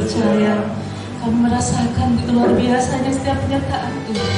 percaya. Kami merasakan begitu luar biasanya setiap penyertaan Tuhan.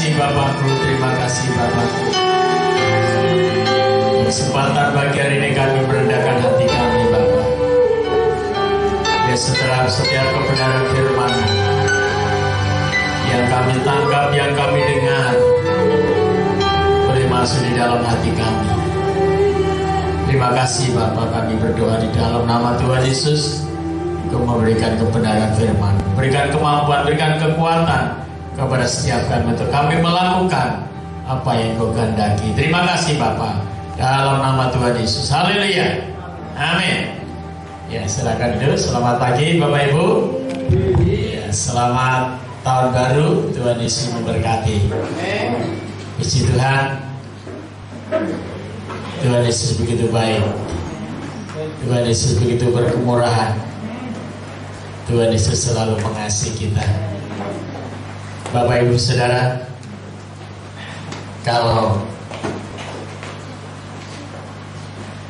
kasih Bapakku, terima kasih Bapakku. Kesempatan Tuhan, pagi hari ini kami merendahkan hati kami Bapa. Ya setelah setiap kebenaran firman yang kami tangkap, yang kami dengar, boleh masuk di dalam hati kami. Terima kasih Bapa, kami berdoa di dalam nama Tuhan Yesus untuk memberikan kebenaran firman, berikan kemampuan, berikan kekuatan kepada setiap kami untuk kami melakukan apa yang Kau kehendaki. Terima kasih Bapa, dalam nama Tuhan Yesus. Haleluya. Amin. Ya, silakan duduk. Selamat pagi Bapak Ibu. Ya, selamat tahun baru. Tuhan Yesus memberkati. Puji Tuhan. Tuhan Yesus begitu baik. Tuhan Yesus begitu berkemurahan. Tuhan Yesus selalu mengasihi kita. Bapak Ibu Saudara, kalau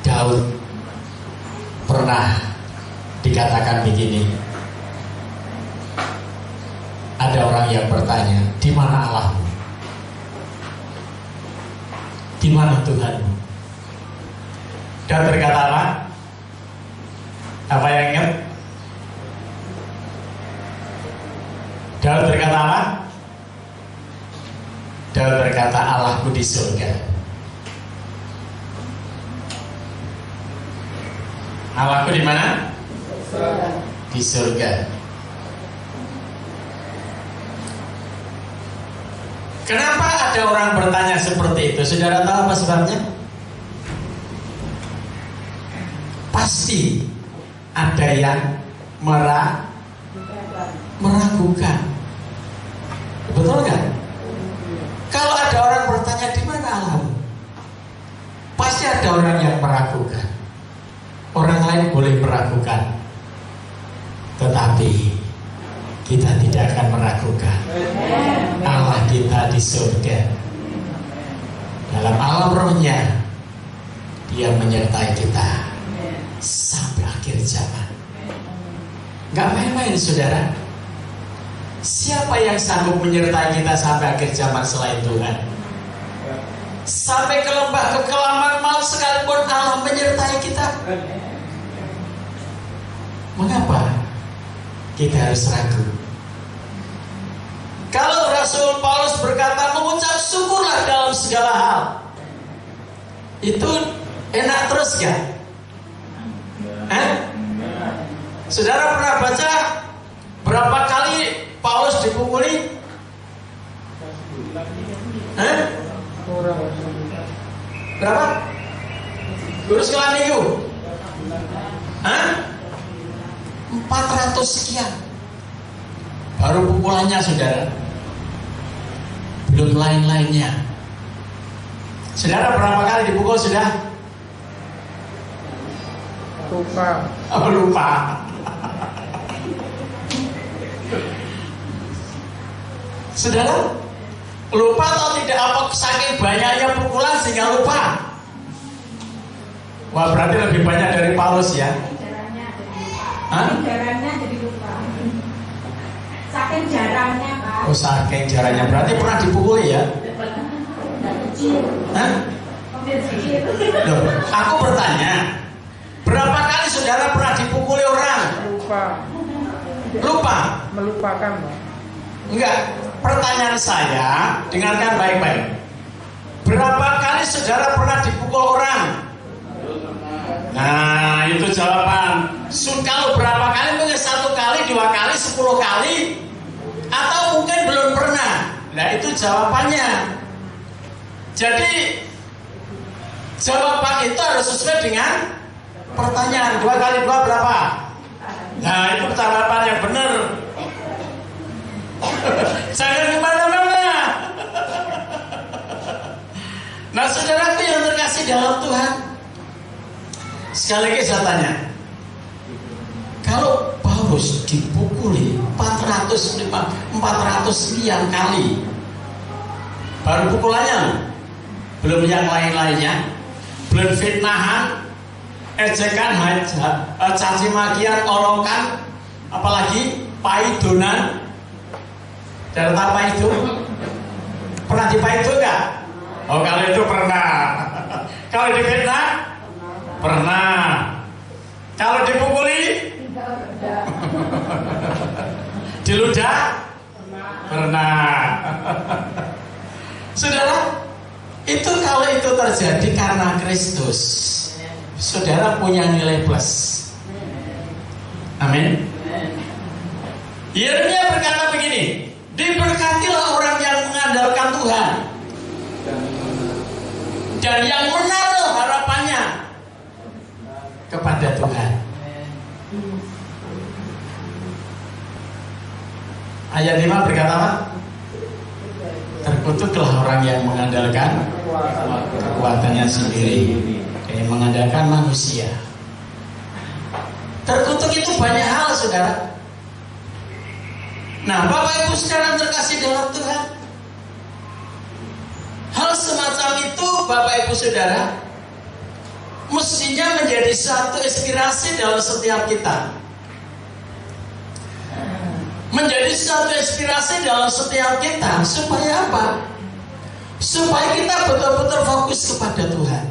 Daud pernah dikatakan begini, ada orang yang bertanya, di mana Allahmu? Di mana Tuhanmu? Dan berkata apa? Apa yang ingat? Daud berkata apa? Daud berkata, Allahku di surga. Allahku di mana? Di surga. Kenapa ada orang bertanya seperti itu? Saudara tahu apa sebabnya? Pasti ada yang meragukan. Betul nggak? Kalau ada orang bertanya di mana Allahmu, pasti ada orang yang meragukan. Orang lain boleh meragukan, tetapi kita tidak akan meragukan. Allah kita di surga. Dalam alam rohnya, Dia menyertai kita sampai akhir zaman. Gak main-main saudara. Siapa yang sanggup menyertai kita sampai akhir zaman selain Tuhan? Sampai ke lembah kekelaman maut sekalipun Allah menyertai kita. Mengapa kita harus ragu? Kalau Rasul Paulus berkata mengucap syukurlah dalam segala hal, itu enak terus ya? Saudara pernah baca berapa kali Paulus dipukuli? Berapa? Guru sekolah minggu? 400 sekian. Baru pukulannya saudara, belum lain-lainnya. Saudara berapa kali dipukul sudah? Lupa. Saudara, lupa atau tidak? Apa saking banyaknya pukulan sehingga lupa? Wah, berarti lebih banyak dari Paulus ya? Jarangnya jadi lupa. Saking jarangnya Pak. Oh, saking jarangnya. Berarti pernah dipukuli ya? Loh, aku bertanya, berapa kali saudara pernah dipukuli orang? Lupa? Melupakan Pak. Enggak. Pertanyaan saya, dengarkan baik-baik. Berapa kali saudara pernah dipukul orang? Nah, itu jawaban. Kalau berapa kali? Mungkin 1 kali, 2 kali, 10 kali, atau mungkin belum pernah. Nah, itu jawabannya. Jadi jawaban itu harus sesuai dengan pertanyaan. 2 kali 2 berapa? Nah, itu jawaban yang benar. Jangan kemana-mana. Nah, saudaraku yang terkasih dalam Tuhan, sekali lagi saya tanya, kalau Paulus dipukuli 400 sekian kali, baru pukulannya, belum yang lain-lainnya, belum fitnahan, ejekan, caci makian, olokan, apalagi paidonan. Dan apa itu? Pernah dipaido enggak? Oh, kalau itu pernah. Kalau difitnah? Pernah. Kalau dipukuli? Diludah? Pernah. Saudara, itu kalau itu terjadi karena Kristus, saudara punya nilai plus. Amin. Yeremia berkata begini, diberkatilah orang yang mengandalkan Tuhan dan yang menaruh harapannya kepada Tuhan. Ayat 5 berkata apa? Terkutuklah orang yang mengandalkan kekuatannya sendiri, yang mengandalkan manusia. Terkutuk itu banyak hal, saudara. Nah, Bapak Ibu saudara terkasih dalam Tuhan, hal semacam itu Bapak Ibu saudara mestinya menjadi satu inspirasi dalam setiap kita. Menjadi satu inspirasi dalam setiap kita. Supaya apa? Supaya kita betul-betul fokus kepada Tuhan.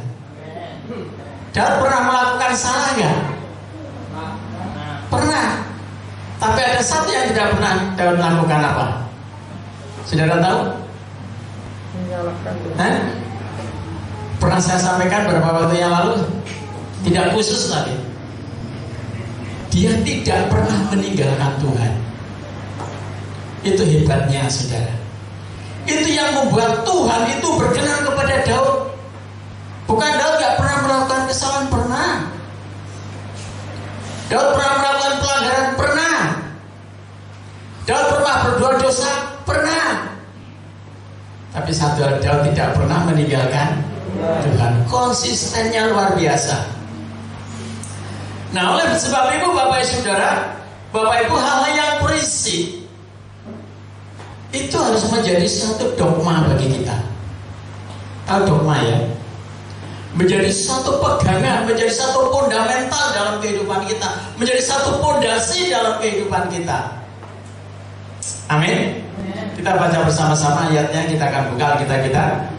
Dan pernah melakukan salah nggak? Pernah. Tapi ada satu yang tidak pernah Daud lakukan apa? Saudara tahu? Pernah saya sampaikan beberapa waktu yang lalu. Tidak khusus lagi. Dia tidak pernah meninggalkan Tuhan. Itu hebatnya, saudara. Itu yang membuat Tuhan itu berkenan kepada Daud. Bukan Daud gak pernah melakukan kesalahan, pernah. Daud pernah melakukan pelanggaran, pernah. Daud pernah berbuat dosa, pernah. Tapi satu hal, Daud tidak pernah meninggalkan Tuhan. Konsistennya luar biasa. Nah, oleh sebab itu Bapak Ibu saudara, Bapak Ibu, hal yang prinsip itu harus menjadi satu dogma bagi kita. Tahu dogma ya? Menjadi satu pegangan, menjadi satu fundamental dalam kehidupan kita, menjadi satu fondasi dalam kehidupan kita. Amin. Kita baca bersama-sama ayatnya, kita akan buka Alkitab kita.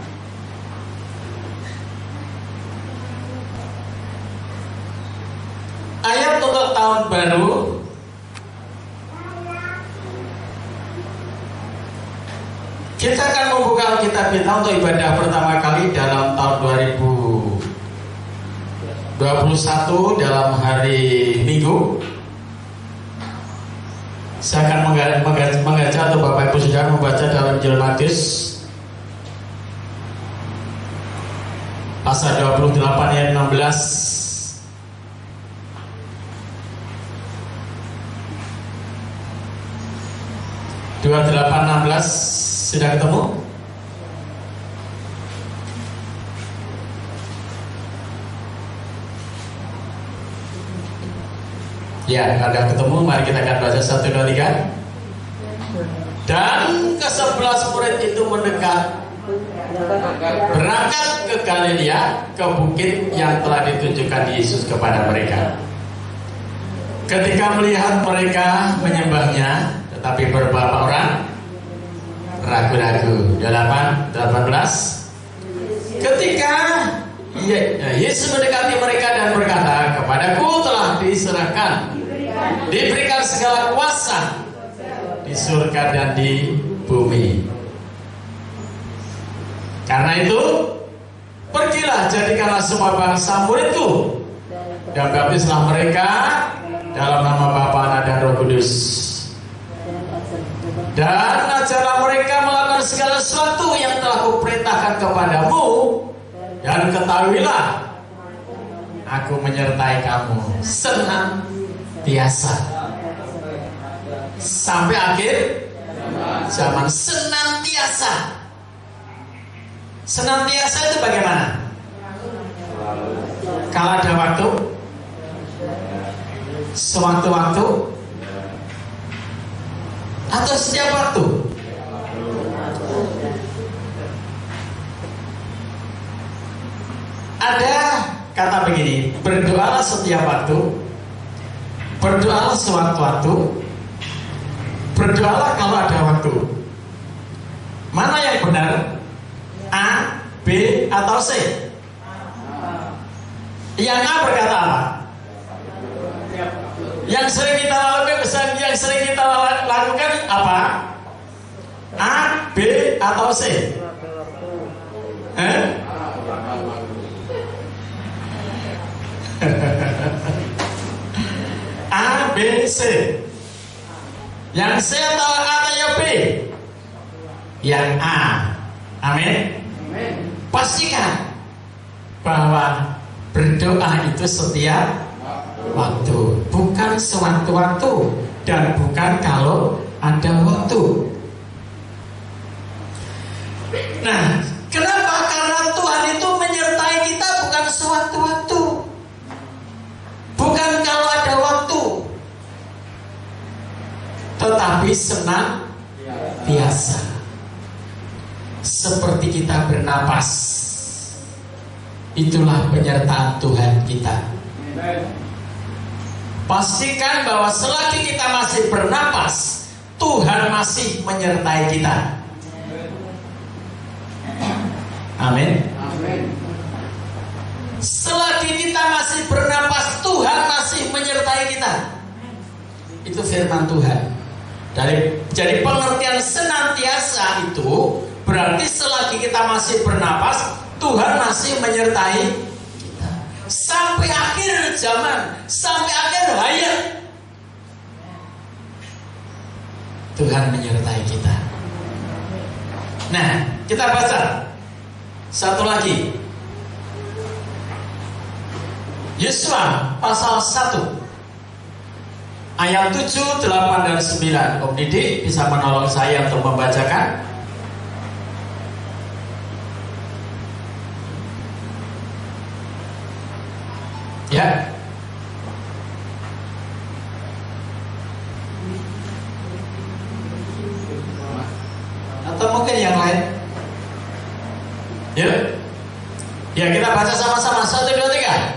Ayat untuk tahun baru. Kita akan membuka Alkitab kita untuk ibadah pertama kali dalam tahun 2021 dalam hari Minggu. Saya akan mengajak atau Bapak Ibu saudara membaca dalam Injil Matius pasal 28 ayat 16. 28:16 sudah ketemu? Ya, kalau ketemu, mari kita akan baca 1, 2, 3. Dan ke-11 murid itu mendekat, berangkat ke Galilea, ke bukit yang telah ditunjukkan Yesus kepada mereka. Ketika melihat mereka menyembahnya, tetapi beberapa orang ragu-ragu. 18. Ketika Yesus mendekati mereka dan berkata, kepadaku telah diberikan segala kuasa di surga dan di bumi. Karena itu, pergilah, jadikanlah semua bangsa muridku, dan baptislah mereka dalam nama Bapa, Anak, dan Roh Kudus. Dan ajarlah mereka melakukan segala sesuatu yang telah kuperintahkan kepadamu, dan ketahuilah, aku menyertai kamu senantiasa sampai akhir zaman. Senantiasa. Senantiasa itu bagaimana? Kalau ada waktu, sewaktu-waktu, atau setiap waktu? Ada kata begini, berdoalah setiap waktu, berdoalah sewaktu-waktu, berdoalah kalau ada waktu. Mana yang benar? A, B, atau C? Yang A berkata apa? Yang sering kita lakukan apa? A, B, atau C? A, B, C. Yang C atau B? Yang A. Amin. Pastikan bahwa berdoa itu setiap waktu, bukan sewaktu-waktu, dan bukan kalau ada waktu. Nah, kenapa? Karena Tuhan itu menyertai kita bukan sewaktu-waktu, bukan kalau ada waktu, tetapi senantiasa. Seperti kita bernapas, itulah penyertaan Tuhan kita. Pastikan bahwa selagi kita masih bernapas, Tuhan masih menyertai kita. Amin. Selagi kita masih bernapas, Tuhan masih menyertai kita. Itu firman Tuhan. Jadi pengertian senantiasa itu berarti selagi kita masih bernapas, Tuhan masih menyertai kita. Sampai akhir zaman, sampai akhir hayat, Tuhan menyertai kita. Nah, kita baca satu lagi, Yesua pasal 1 ayat 7, 8, dan 9. Om Didi bisa menolong saya untuk membacakan. Ya. Atau mungkin yang lain. Ya. Ya, kita baca sama-sama. 1, 2, 3.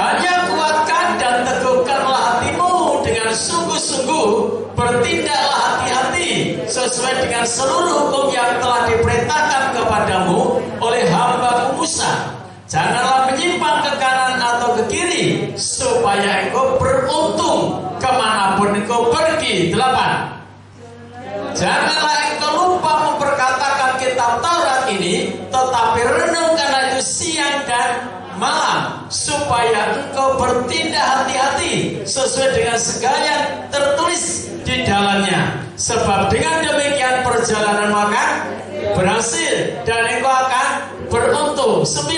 Hanya kuatkan dan teguhkanlah hatimu dengan sungguh-sungguh, bertindaklah hati-hati sesuai dengan seluruh hukum yang telah diperintahkan kepadamu oleh hamba Musa. Janganlah menyimpang ke kanan atau ke kiri, supaya engkau beruntung kemanapun engkau pergi. 8. Janganlah engkau lupa memperkatakan kitab Taurat ini, tetapi renungkanlah itu siang dan malam, supaya engkau bertindak hati-hati sesuai dengan segala yang tertulis di dalamnya. Sebab dengan demikian perjalananmu akan berhasil dan engkau akan beruntung. 9.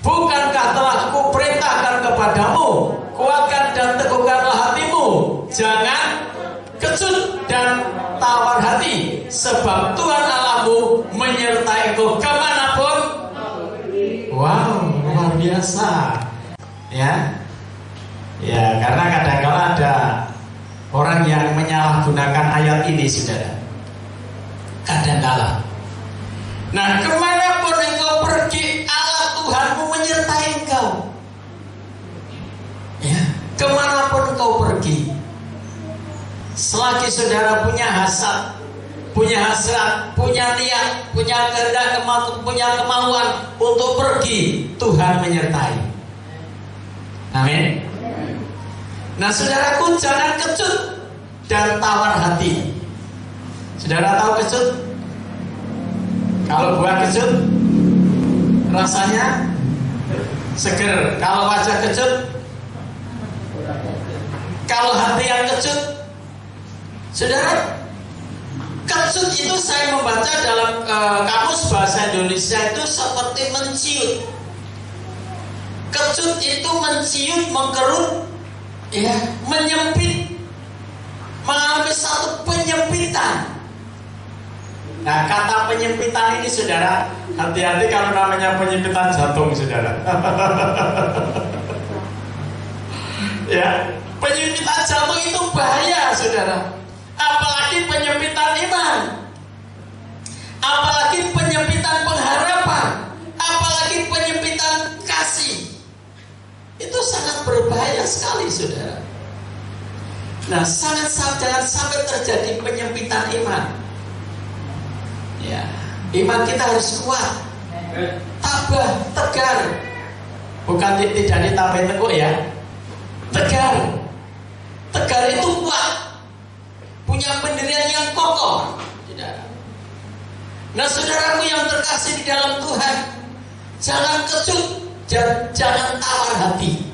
Bukankah telah aku perintahkan kepadamu, kuatkan dan teguhkanlah hatimu, jangan kecut dan tawar hati, sebab Tuhan Allahmu menyertai engkau kemanapun. Wow, luar biasa. Ya, karena kadang-kala ada orang yang menyalahgunakan ayat ini, saudara. Kadang-kala. Nah, kemanapun engkau pergi, Allah Tuhanmu menyertai engkau. Ya, kemanapun engkau pergi, selagi saudara punya hasad, punya hasrat, punya niat, punya kehendak, punya kemauan untuk pergi, Tuhan menyertai. Amin. Nah, saudaraku, jangan kecut dan tawar hati. Saudara tahu kecut? Kalau buah kecut rasanya seger. Kalau wajah kecut, kalau hati yang kecut, saudara, kecut itu saya membaca dalam kamus bahasa Indonesia itu seperti menciut. Kecut itu menciut, mengkerut, ya, menyempit, mengalami satu penyempitan. Nah, kata penyempitan ini, saudara, hati-hati kalau namanya penyempitan jantung, saudara. Ya, penyempitan jantung itu bahaya, saudara. Apalagi penyempitan iman, apalagi penyempitan pengharapan, apalagi penyempitan kasih. Itu sangat berbahaya sekali, saudara. Nah, jangan sampai terjadi penyempitan iman. Ya, iman kita harus kuat, tabah, tegar. Bukan tidak ditambahin tekuk ya. Tegar. Tegar itu kuat. Punya pendirian yang kokoh. Nah, saudaraku yang terkasih di dalam Tuhan, jangan kecut, jangan tawar hati.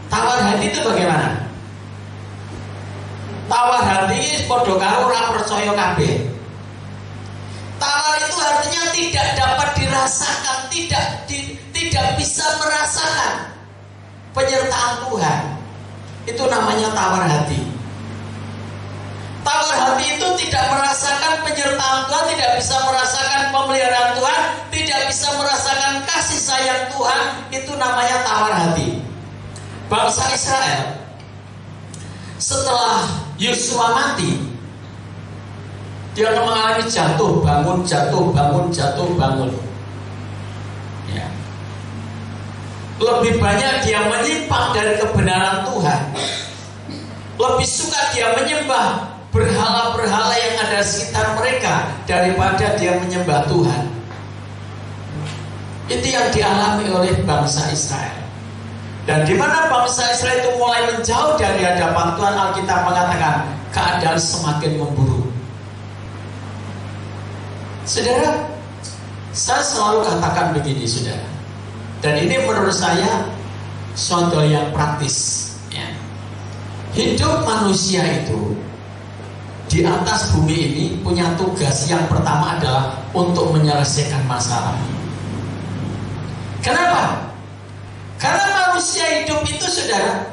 Tawar hati itu bagaimana? Tawar hati padha karo ora percaya kabeh. Tawar itu artinya tidak dapat dirasakan, tidak bisa merasakan penyertaan Tuhan. Itu namanya tawar hati. Tawar hati itu tidak merasakan penyertaan Tuhan, tidak bisa merasakan pemeliharaan Tuhan, tidak bisa merasakan kasih sayang Tuhan. Itu namanya tawar hati. Bangsa Israel setelah Yosua mati, dia mengalami jatuh bangun, jatuh bangun, jatuh bangun. Ya. Lebih banyak dia menyimpang dari kebenaran Tuhan. Lebih suka dia menyembah berhala-berhala yang ada di sekitar mereka daripada dia menyembah Tuhan. Itu yang dialami oleh bangsa Israel. Dan di mana bangsa Israel itu mulai menjauh dari hadapan Tuhan, Alkitab mengatakan keadaan semakin memburuk. Saudara, saya selalu katakan begini, saudara. Dan ini menurut saya suatu yang praktis. Ya. Hidup manusia itu di atas bumi ini punya tugas yang pertama adalah untuk menyelesaikan masalah. Kenapa? Karena manusia hidup itu, saudara,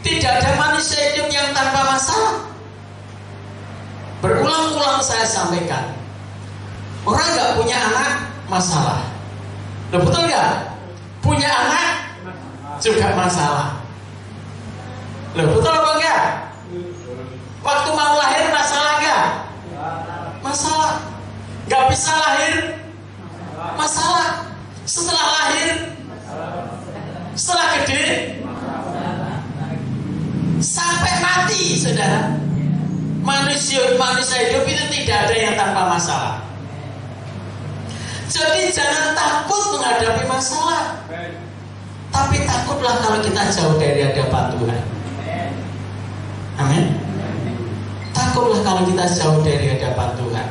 tidak ada manusia hidup yang tanpa masalah. Berulang-ulang saya sampaikan, orang nggak punya anak masalah. Loh, betul nggak? Punya anak juga masalah. Loh, betul apa enggak? Waktu mau lahir masalah enggak? Masalah. Nggak bisa lahir? Masalah. Setelah lahir? Setelah gede? Sampai mati, saudara. Manusia hidup itu tidak ada yang tanpa masalah. Jadi jangan takut menghadapi masalah, tapi takutlah kalau kita jauh dari hadapan Tuhan. Amin. Takutlah kalau kita jauh dari hadapan Tuhan.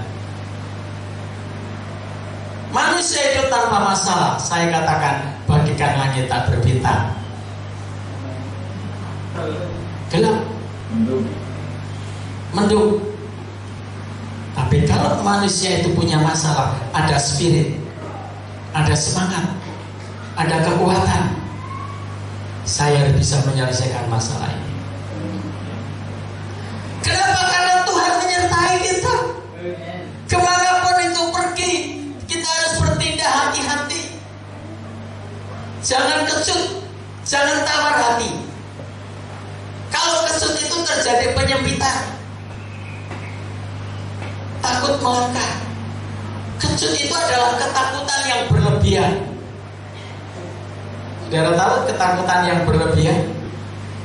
Manusia hidup tanpa masalah, saya katakan, bagikan langit tak berbintang. Gelap, mendung. Tapi kalau manusia itu punya masalah, ada spirit, ada semangat, ada kekuatan, saya bisa menyelesaikan masalah ini. Kenapa? Karena Tuhan menyertai kita. Kemanapun itu pergi, kita harus bertindak hati-hati. Jangan kecut, jangan tawar hati. Kalau kecut itu terjadi penyempitan, takut melangkah. Kecut itu adalah ketakutan yang berlebihan. Saudara tahu ketakutan yang berlebihan?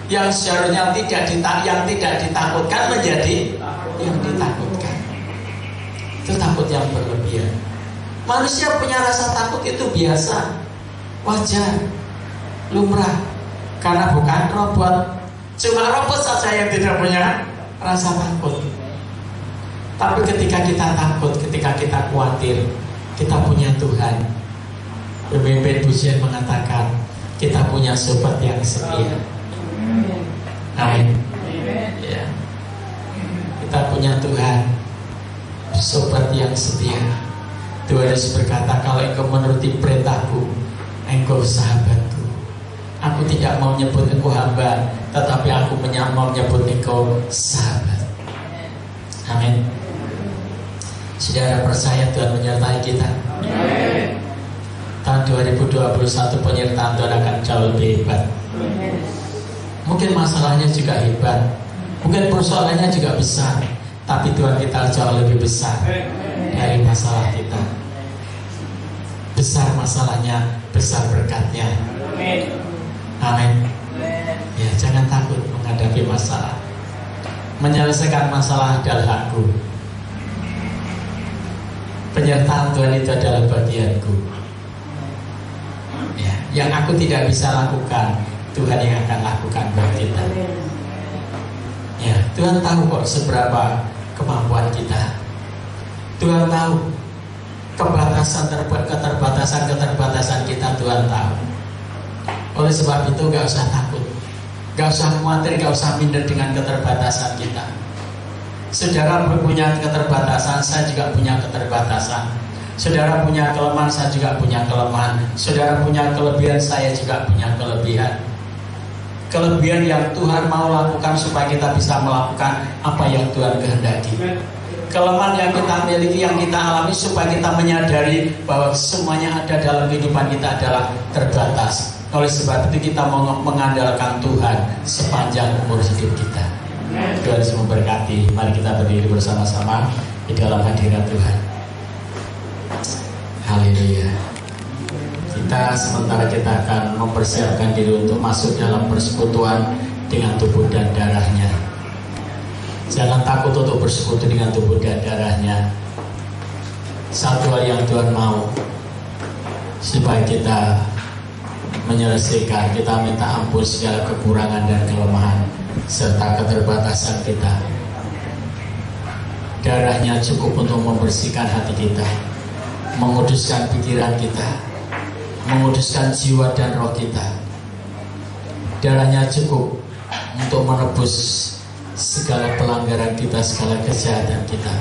Yang seharusnya yang tidak ditakutkan menjadi yang ditakutkan. Itu takut yang berlebihan. Manusia punya rasa takut itu biasa, wajar, lumrah. Karena bukan robot. Cuma robot saja yang tidak punya rasa takut. Tapi ketika kita takut, ketika kita khawatir, kita punya Tuhan. Pemimpin Busian mengatakan, kita punya sobat yang setia. Amin. Ya. Kita punya Tuhan, sobat yang setia. Tuhan Yesus berkata, kalau engkau menuruti perintahku, engkau sahabatku. Aku tidak mau menyebut engkau hamba, tetapi aku mau menyebut engkau sahabat. Amin. Saudara percaya Tuhan menyertai kita. Amin. Tahun 2021 penyertaan Tuhan akan jauh lebih hebat. Mungkin masalahnya juga hebat, mungkin persoalannya juga besar, tapi Tuhan kita jauh lebih besar dari masalah kita. Besar masalahnya, besar berkatnya. Amin. Ya, jangan takut menghadapi masalah. Menyelesaikan masalah adalah aku. Penyertaan Tuhan itu adalah bagianku. Ya, Yang aku tidak bisa lakukan, Tuhan yang akan lakukan buat kita. Ya, Tuhan tahu kok seberapa kemampuan kita. Tuhan tahu keterbatasan kita, Tuhan tahu. Oleh sebab itu gak usah takut, gak usah khawatir, gak usah minder dengan keterbatasan kita. Saudara punya keterbatasan, saya juga punya keterbatasan. Saudara punya kelemahan, saya juga punya kelemahan. Saudara punya kelebihan, saya juga punya kelebihan. Kelebihan yang Tuhan mau lakukan supaya kita bisa melakukan apa yang Tuhan kehendaki. Kelemahan yang kita miliki, yang kita alami, supaya kita menyadari bahwa semuanya ada dalam kehidupan kita adalah terbatas. Oleh sebab itu kita mau mengandalkan Tuhan sepanjang umur hidup kita. Tuhan Yesus memberkati. Mari kita berdiri bersama-sama di dalam hadirat Tuhan. Haleluya. Kita sementara kita akan mempersiapkan diri untuk masuk dalam persekutuan dengan tubuh dan darahnya. Jangan takut untuk bersekutu dengan tubuh dan darahnya. Satu hal yang Tuhan mau, supaya kita menyelesaikan, kita minta ampun segala kekurangan dan kelemahan serta keterbatasan kita. Darahnya cukup untuk membersihkan hati kita, menguduskan pikiran kita, menguduskan jiwa dan roh kita. Darahnya cukup untuk menebus segala pelanggaran kita, segala kejahatan kita.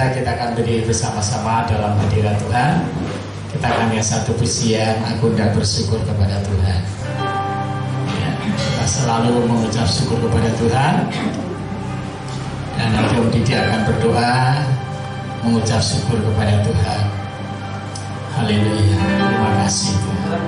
Kita akan berdiri bersama-sama dalam hadirat Tuhan. Kita akan lihat satu pujian, aku hendak bersyukur kepada Tuhan. Ya, kita selalu mengucap syukur kepada Tuhan. Dan nanti Om Didi akan berdoa mengucap syukur kepada Tuhan. Haleluya. Terima kasih Tuhan.